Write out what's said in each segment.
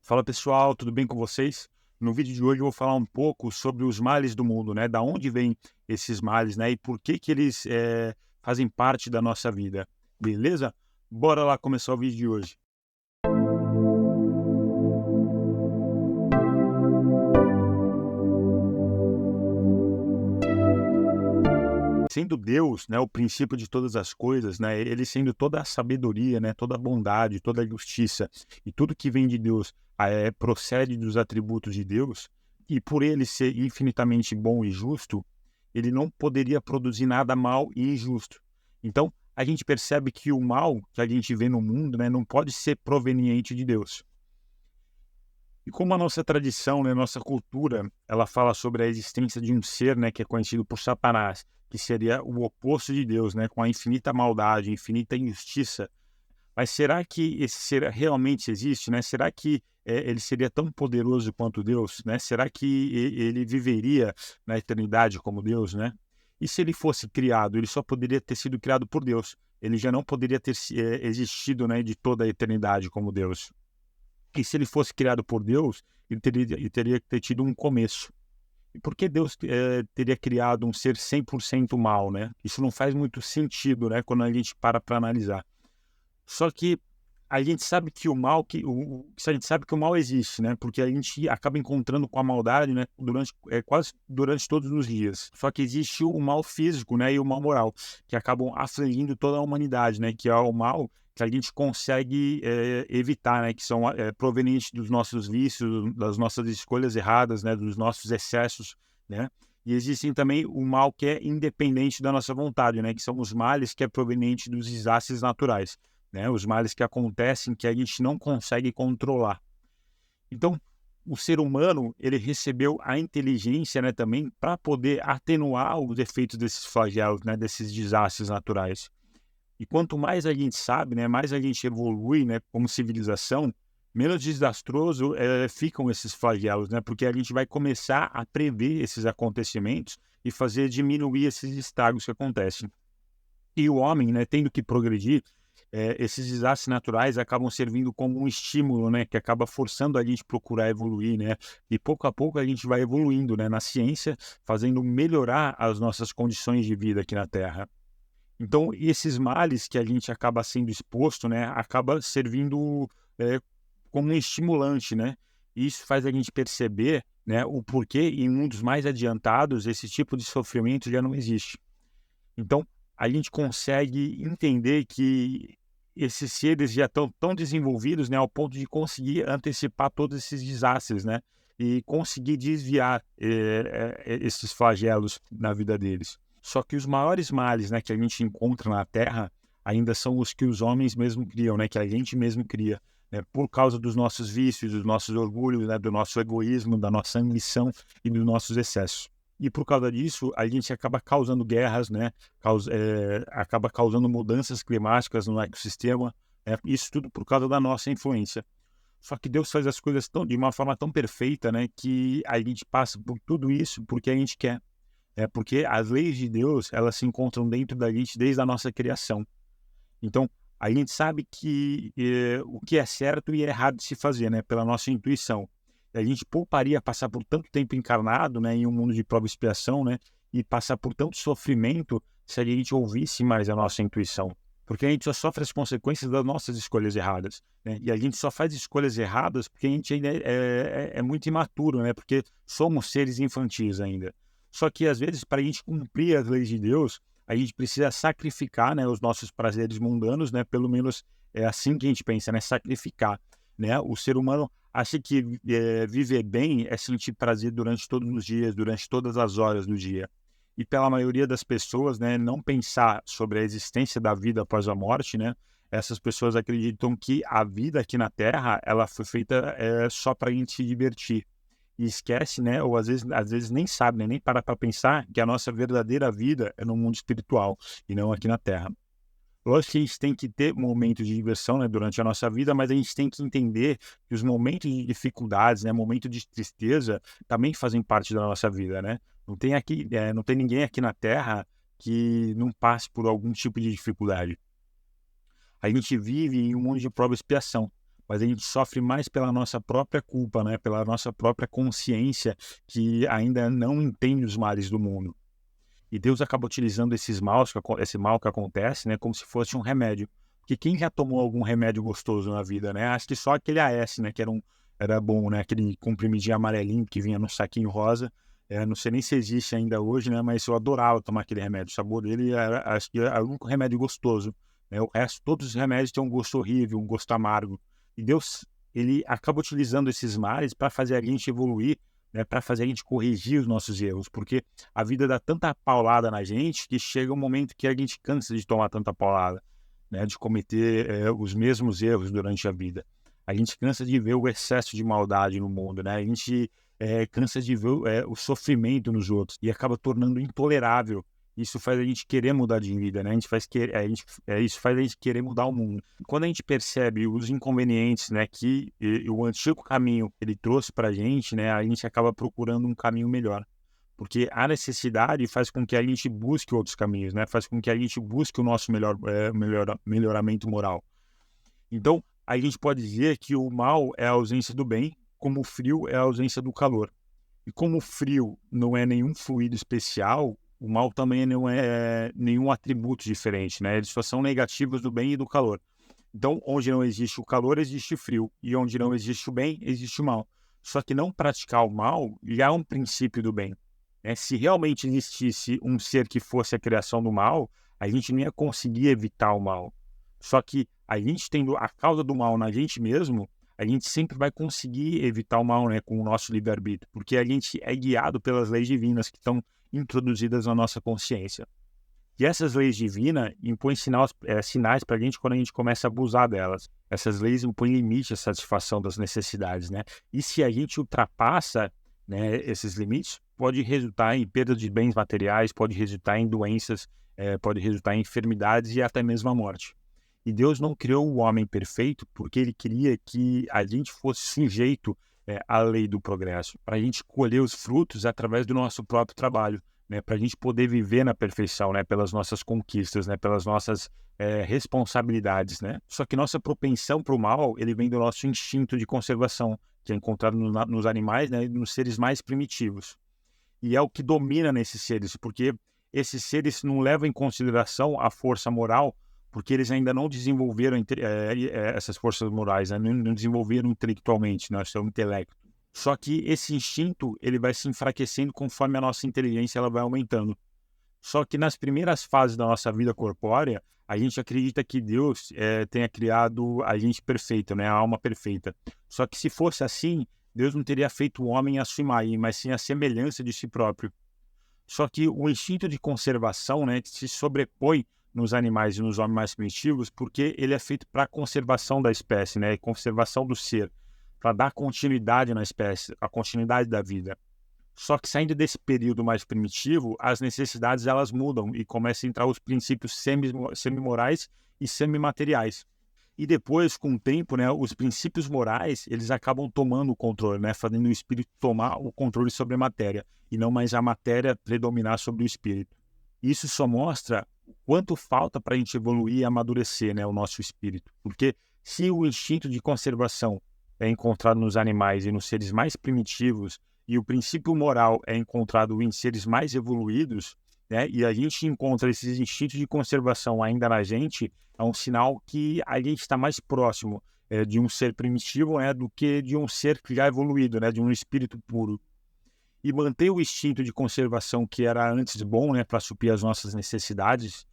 Fala pessoal, tudo bem com vocês? No vídeo de hoje eu vou falar um pouco sobre os males do mundo, né? Da onde vêm esses males, né? E por que que eles fazem parte da nossa vida, beleza? Bora lá começar o vídeo de hoje. Sendo Deus, né, o princípio de todas as coisas, né? Ele sendo toda a sabedoria, né? Toda a bondade, toda a justiça e tudo que vem de Deus procede dos atributos de Deus. E por ele ser infinitamente bom e justo, ele não poderia produzir nada mal e injusto. Então, a gente percebe que o mal que a gente vê no mundo, né, não pode ser proveniente de Deus. E como a nossa tradição, né, nossa cultura, ela fala sobre a existência de um ser, né, que é conhecido por Satanás, que seria o oposto de Deus, né, com a infinita maldade, infinita injustiça. Mas será que esse ser realmente existe, né? Será que ele seria tão poderoso quanto Deus, né? Será que ele viveria na eternidade como Deus, né? E se ele fosse criado, ele só poderia ter sido criado por Deus. Ele já não poderia ter existido, né, de toda a eternidade como Deus. E se ele fosse criado por Deus, ele teria que ter tido um começo. E por que Deus teria criado um ser 100% mal, né? Isso não faz muito sentido, né, quando a gente para analisar. Só que a gente sabe que o mal a gente sabe que o mal existe, né, porque a gente acaba encontrando com a maldade, né, quase durante todos os dias. Só que existe o mal físico, né, e o mal moral, que acabam afligindo toda a humanidade, né, que é o mal que a gente consegue, evitar, né, que são, provenientes dos nossos vícios, das nossas escolhas erradas, né, dos nossos excessos, né. E existem também o mal que é independente da nossa vontade, né, que são os males que é proveniente dos desastres naturais, né, os males que acontecem que a gente não consegue controlar. Então, o ser humano, ele recebeu a inteligência, né, também para poder atenuar os efeitos desses flagelos, né, desses desastres naturais. E quanto mais a gente sabe, né, mais a gente evolui, né, como civilização, menos desastroso ficam esses flagelos, né, porque a gente vai começar a prever esses acontecimentos e fazer diminuir esses estragos que acontecem. E o homem, né, tendo que progredir, esses desastres naturais acabam servindo como um estímulo, né, que acaba forçando a gente procurar evoluir, né, e pouco a pouco a gente vai evoluindo, né, na ciência, fazendo melhorar as nossas condições de vida aqui na Terra. Então, esses males que a gente acaba sendo exposto, né, acaba servindo, como um estimulante, né, e isso faz a gente perceber, né, o porquê em mundos mais adiantados esse tipo de sofrimento já não existe. Então, a gente consegue entender que esses seres já estão tão desenvolvidos, né, ao ponto de conseguir antecipar todos esses desastres, né, e conseguir desviar esses flagelos na vida deles. Só que os maiores males, né, que a gente encontra na Terra ainda são os que os homens mesmo criam, né, que a gente mesmo cria, né, por causa dos nossos vícios, dos nossos orgulhos, né, do nosso egoísmo, da nossa ambição e dos nossos excessos. E por causa disso, a gente acaba causando guerras, né, acaba causando mudanças climáticas no ecossistema, isso tudo por causa da nossa influência. Só que Deus faz as coisas de uma forma tão perfeita, né, que a gente passa por tudo isso porque a gente quer. Porque as leis de Deus, elas se encontram dentro da gente desde a nossa criação. Então, a gente sabe que o que é certo e é errado de se fazer, né, pela nossa intuição. A gente pouparia passar por tanto tempo encarnado, né, em um mundo de prova e expiação, né, e passar por tanto sofrimento se a gente ouvisse mais a nossa intuição. Porque a gente só sofre as consequências das nossas escolhas erradas, né, e a gente só faz escolhas erradas porque a gente ainda é muito imaturo, né, porque somos seres infantis ainda. Só que, às vezes, para a gente cumprir as leis de Deus, a gente precisa sacrificar, né, os nossos prazeres mundanos, né, pelo menos é assim que a gente pensa, né, sacrificar, né? O ser humano acha que viver bem é sentir prazer durante todos os dias, durante todas as horas do dia. E pela maioria das pessoas, né, não pensar sobre a existência da vida após a morte, né? Essas pessoas acreditam que a vida aqui na Terra, ela foi feita só para a gente se divertir e esquece, né, ou às vezes nem sabe, né, nem para pensar que a nossa verdadeira vida é no mundo espiritual e não aqui na Terra. Lógico que a gente tem que ter momentos de diversão, né, durante a nossa vida, mas a gente tem que entender que os momentos de dificuldades, né, momentos de tristeza também fazem parte da nossa vida, né? Não tem ninguém aqui na Terra que não passe por algum tipo de dificuldade. A gente vive em um mundo de prova e expiação, mas a gente sofre mais pela nossa própria culpa, né? Pela nossa própria consciência que ainda não entende os males do mundo. E Deus acaba utilizando esse mal que acontece, né, como se fosse um remédio. Porque quem já tomou algum remédio gostoso na vida, né? Acho que só aquele AS, né, que era bom, né? Aquele comprimidinho amarelinho que vinha no saquinho rosa. Não sei nem se existe ainda hoje, né? Mas eu adorava tomar aquele remédio. O sabor dele acho que era o único remédio gostoso, né? O resto, todos os remédios têm um gosto horrível, um gosto amargo. E Deus, ele acaba utilizando esses males para fazer a gente evoluir, né? Para fazer a gente corrigir os nossos erros, porque a vida dá tanta paulada na gente que chega um momento que a gente cansa de tomar tanta paulada, né? De cometer os mesmos erros durante a vida. A gente cansa de ver o excesso de maldade no mundo, né? A gente cansa de ver o sofrimento nos outros e acaba tornando intolerável. Isso faz a gente querer mudar de vida, né? Isso faz a gente querer mudar o mundo. Quando a gente percebe os inconvenientes, né, que o antigo caminho ele trouxe para né, a gente acaba procurando um caminho melhor. Porque a necessidade faz com que a gente busque outros caminhos, né? Faz com que a gente busque o nosso melhoramento moral. Então, a gente pode dizer que o mal é a ausência do bem, como o frio é a ausência do calor. E como o frio não é nenhum fluido especial, o mal também não é nenhum atributo diferente, né? Eles só são negativos do bem e do calor. Então, onde não existe o calor, existe frio. E onde não existe o bem, existe o mal. Só que não praticar o mal já é um princípio do bem, né? Se realmente existisse um ser que fosse a criação do mal, a gente não ia conseguir evitar o mal. Só que a gente tendo a causa do mal na gente mesmo, a gente sempre vai conseguir evitar o mal, né, com o nosso livre-arbítrio, porque a gente é guiado pelas leis divinas que estão introduzidas na nossa consciência. E essas leis divinas impõem sinais para a gente quando a gente começa a abusar delas. Essas leis impõem limite à satisfação das necessidades, né? E se a gente ultrapassa, né, esses limites, pode resultar em perda de bens materiais, pode resultar em doenças, pode resultar em enfermidades e até mesmo a morte. E Deus não criou o homem perfeito porque ele queria que a gente fosse sujeito à lei do progresso, para a gente colher os frutos através do nosso próprio trabalho, né, para a gente poder viver na perfeição, né, pelas nossas conquistas, né, pelas nossas responsabilidades, né. Só que nossa propensão para o mal, ele vem do nosso instinto de conservação, que é encontrado nos animais, né, e nos seres mais primitivos. E é o que domina nesses seres, porque esses seres não levam em consideração a força moral, porque eles ainda não desenvolveram essas forças morais, né, não desenvolveram intelectualmente, né, seu intelecto. Só que esse instinto ele vai se enfraquecendo conforme a nossa inteligência ela vai aumentando. Só que nas primeiras fases da nossa vida corpórea, a gente acredita que Deus tenha criado a gente perfeito, né? A alma perfeita. Só que se fosse assim, Deus não teria feito o homem à sua imagem, mas sim a semelhança de si próprio. Só que o instinto de conservação, né, se sobrepõe nos animais e nos homens mais primitivos, porque ele é feito para a conservação da espécie, né? Conservação do ser, para dar continuidade na espécie, a continuidade da vida. Só que saindo desse período mais primitivo, as necessidades elas mudam e começam a entrar os princípios semi-morais e semi-materiais. E depois, com o tempo, né, os princípios morais eles acabam tomando o controle, né, fazendo o espírito tomar o controle sobre a matéria e não mais a matéria predominar sobre o espírito. Isso só mostra o quanto falta para a gente evoluir e amadurecer, né, o nosso espírito. Porque se o instinto de conservação é encontrado nos animais e nos seres mais primitivos, e o princípio moral é encontrado em seres mais evoluídos, né, e a gente encontra esses instintos de conservação ainda na gente, é um sinal que a gente está mais próximo de um ser primitivo, né, do que de um ser que já evoluído, né, de um espírito puro. E manter o instinto de conservação que era antes bom, né, para suprir as nossas necessidades,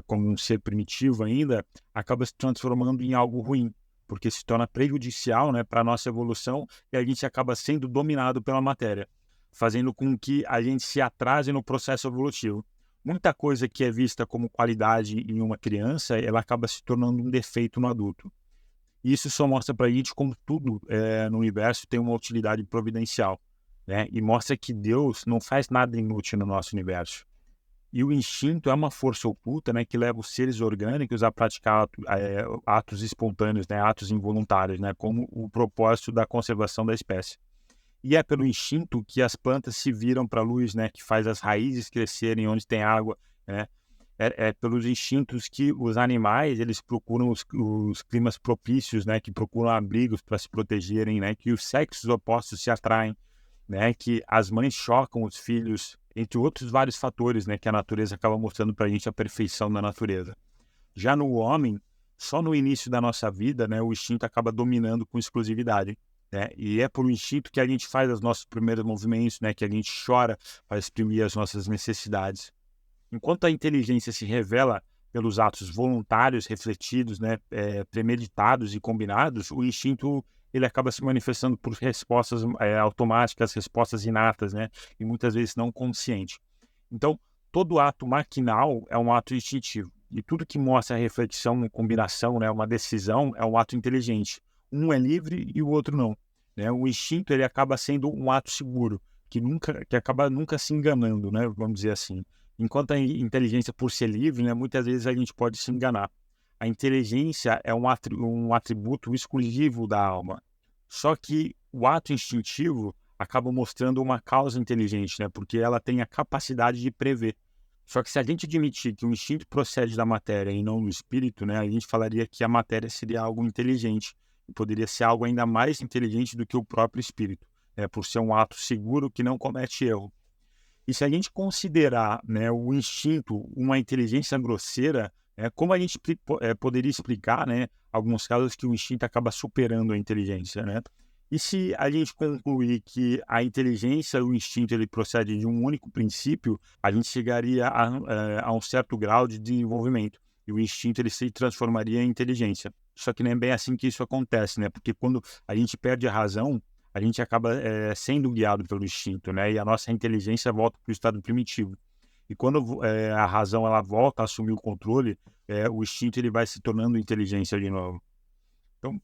como um ser primitivo ainda, acaba se transformando em algo ruim, porque se torna prejudicial, né, para a nossa evolução e a gente acaba sendo dominado pela matéria, fazendo com que a gente se atrase no processo evolutivo. Muita coisa que é vista como qualidade em uma criança, ela acaba se tornando um defeito no adulto. E isso só mostra para a gente como tudo no universo tem uma utilidade providencial, né? E mostra que Deus não faz nada inútil no nosso universo. E o instinto é uma força oculta, né, que leva os seres orgânicos a praticar atos espontâneos, né, atos involuntários, né, como o propósito da conservação da espécie. E é pelo instinto que as plantas se viram para a luz, né, que faz as raízes crescerem onde tem água, né? é pelos instintos que os animais, eles procuram os climas propícios, né, que procuram abrigos para se protegerem, né, que os sexos opostos se atraem, né, que as mães chocam os filhos, entre outros vários fatores, né, que a natureza acaba mostrando para a gente a perfeição da natureza. Já no homem, só no início da nossa vida, né, o instinto acaba dominando com exclusividade, né, e é por um instinto que a gente faz os nossos primeiros movimentos, né, que a gente chora para exprimir as nossas necessidades. Enquanto a inteligência se revela pelos atos voluntários, refletidos, né, premeditados e combinados, o instinto ele acaba se manifestando por respostas automáticas, respostas inatas, né, e muitas vezes não consciente. Então, todo ato maquinal é um ato instintivo. E tudo que mostra reflexão, uma combinação, né, uma decisão, é um ato inteligente. Um é livre e o outro não. Né? O instinto ele acaba sendo um ato seguro, que acaba nunca se enganando, né, vamos dizer assim. Enquanto a inteligência, por ser livre, né, muitas vezes a gente pode se enganar. A inteligência é um atributo exclusivo da alma. Só que o ato instintivo acaba mostrando uma causa inteligente, né, porque ela tem a capacidade de prever. Só que se a gente admitir que o instinto procede da matéria e não do espírito, né, a gente falaria que a matéria seria algo inteligente. E poderia ser algo ainda mais inteligente do que o próprio espírito, né, por ser um ato seguro que não comete erro. E se a gente considerar, né, o instinto uma inteligência grosseira, como a gente poderia explicar, né, alguns casos que o instinto acaba superando a inteligência, né? E se a gente concluir que a inteligência e o instinto ele procede de um único princípio, a gente chegaria a um certo grau de desenvolvimento. E o instinto ele se transformaria em inteligência. Só que não é bem assim que isso acontece, né? Porque quando a gente perde a razão, a gente acaba sendo guiado pelo instinto, né? E a nossa inteligência volta para o estado primitivo. E quando a razão ela volta a assumir o controle, o instinto ele vai se tornando inteligência de novo. Então,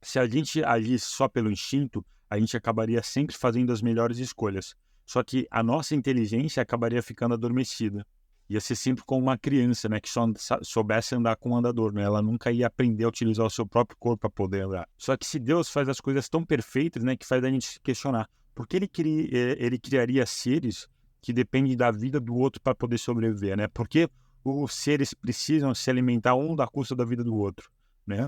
se a gente agisse só pelo instinto, a gente acabaria sempre fazendo as melhores escolhas. Só que a nossa inteligência acabaria ficando adormecida. Ia ser sempre como uma criança, né, que só soubesse andar com um andador, né? Ela nunca ia aprender a utilizar o seu próprio corpo para poder andar. Só que se Deus faz as coisas tão perfeitas, né, que faz a gente se questionar, por que ele criaria seres que dependem da vida do outro para poder sobreviver, né? Por que os seres precisam se alimentar um da custa da vida do outro, né?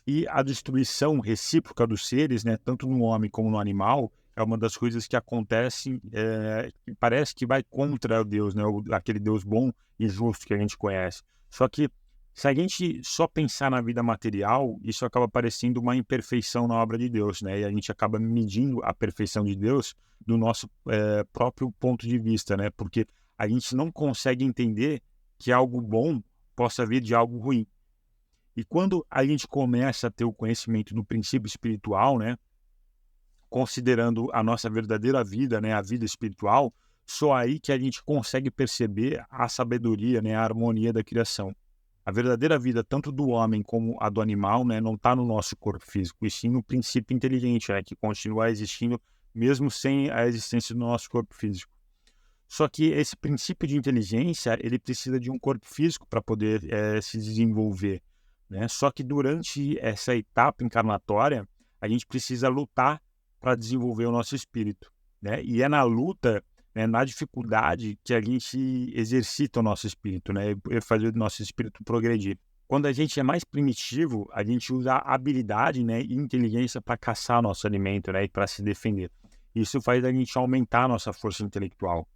E a destruição recíproca dos seres, né, tanto no homem como no animal, é uma das coisas que acontecem, que parece que vai contra o Deus, né, aquele Deus bom e justo que a gente conhece. Só que se a gente só pensar na vida material, isso acaba parecendo uma imperfeição na obra de Deus, né? E a gente acaba medindo a perfeição de Deus do nosso próprio ponto de vista, né? Porque a gente não consegue entender que algo bom possa vir de algo ruim. E quando a gente começa a ter o conhecimento do princípio espiritual, né, considerando a nossa verdadeira vida, né, a vida espiritual, só aí que a gente consegue perceber a sabedoria, né, a harmonia da criação. A verdadeira vida, tanto do homem como a do animal, né, não está no nosso corpo físico, e sim no princípio inteligente, né, que continua existindo mesmo sem a existência do nosso corpo físico. Só que esse princípio de inteligência, ele precisa de um corpo físico para poder se desenvolver, né? Só que durante essa etapa encarnatória, a gente precisa lutar para desenvolver o nosso espírito, né? E é na luta, né, na dificuldade, que a gente exercita o nosso espírito, né? E fazer o nosso espírito progredir. Quando a gente é mais primitivo, a gente usa a habilidade, né, e inteligência para caçar nosso alimento, né, e para se defender. Isso faz a gente aumentar a nossa força intelectual.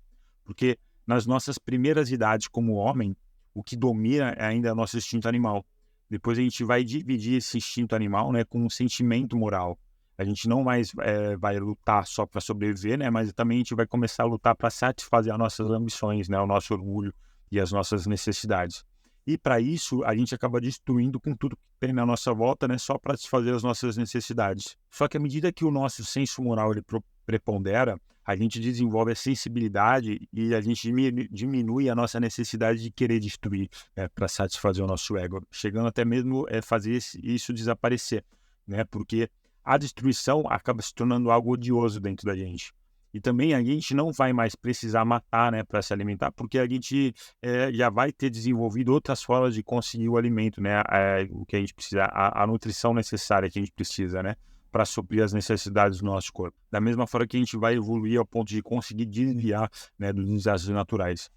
Porque nas nossas primeiras idades como homem, o que domina é ainda o nosso instinto animal. Depois a gente vai dividir esse instinto animal, né, com um sentimento moral. A gente não mais vai lutar só para sobreviver, né, mas também a gente vai começar a lutar para satisfazer as nossas ambições, né, o nosso orgulho e as nossas necessidades. E para isso, a gente acaba destruindo com tudo que tem na nossa volta, né, só para satisfazer as nossas necessidades. Só que à medida que o nosso senso moral ele prepondera, a gente desenvolve a sensibilidade e a gente diminui a nossa necessidade de querer destruir, para satisfazer o nosso ego, chegando até mesmo fazer isso desaparecer, né? Porque a destruição acaba se tornando algo odioso dentro da gente. E também a gente não vai mais precisar matar, né, para se alimentar, porque a gente já vai ter desenvolvido outras formas de conseguir o alimento, né? O que a gente precisa, a nutrição necessária que a gente precisa, né? Para suprir as necessidades do nosso corpo. Da mesma forma que a gente vai evoluir ao ponto de conseguir desviar, né, dos desastres naturais.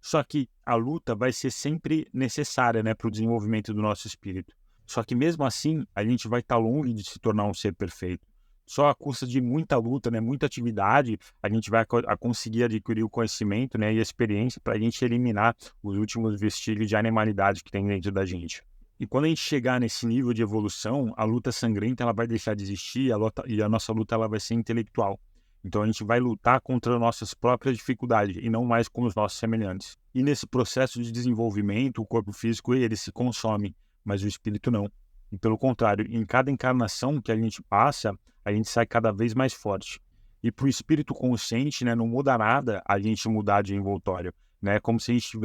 Só que a luta vai ser sempre necessária, né, para o desenvolvimento do nosso espírito. Só que mesmo assim, a gente vai estar longe de se tornar um ser perfeito. Só à custa de muita luta, né, muita atividade, a gente vai conseguir adquirir o conhecimento, né, e a experiência para a gente eliminar os últimos vestígios de animalidade que tem dentro da gente. E quando a gente chegar nesse nível de evolução, a luta sangrenta ela vai deixar de existir e a nossa luta ela vai ser intelectual. Então a gente vai lutar contra nossas próprias dificuldades e não mais com os nossos semelhantes. E nesse processo de desenvolvimento, o corpo físico ele se consome, mas o espírito não. E pelo contrário, em cada encarnação que a gente passa, a gente sai cada vez mais forte. E para o espírito consciente, né, não muda nada a gente mudar de envoltório, né? Como se a gente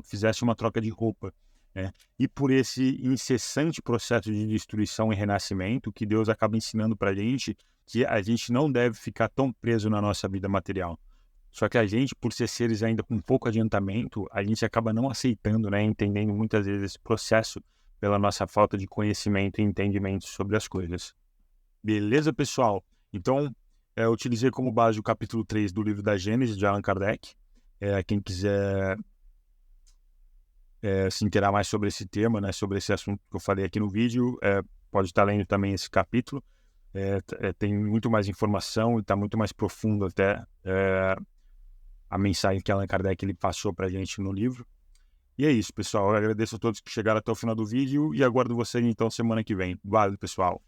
fizesse uma troca de roupa, né? E por esse incessante processo de destruição e renascimento, que Deus acaba ensinando para a gente que a gente não deve ficar tão preso na nossa vida material. Só que a gente, por ser seres ainda com pouco adiantamento, a gente acaba não aceitando, né, entendendo muitas vezes esse processo pela nossa falta de conhecimento e entendimento sobre as coisas. Beleza, pessoal? Então, eu utilizei como base o capítulo 3 do livro da Gênesis, de Allan Kardec. Quem quiser se inteirar mais sobre esse tema, né, sobre esse assunto que eu falei aqui no vídeo, pode estar lendo também esse capítulo. Tem muito mais informação e está muito mais profundo até a mensagem que Allan Kardec ele passou para a gente no livro. E é isso, pessoal. Eu agradeço a todos que chegaram até o final do vídeo e aguardo vocês então semana que vem. Valeu, pessoal.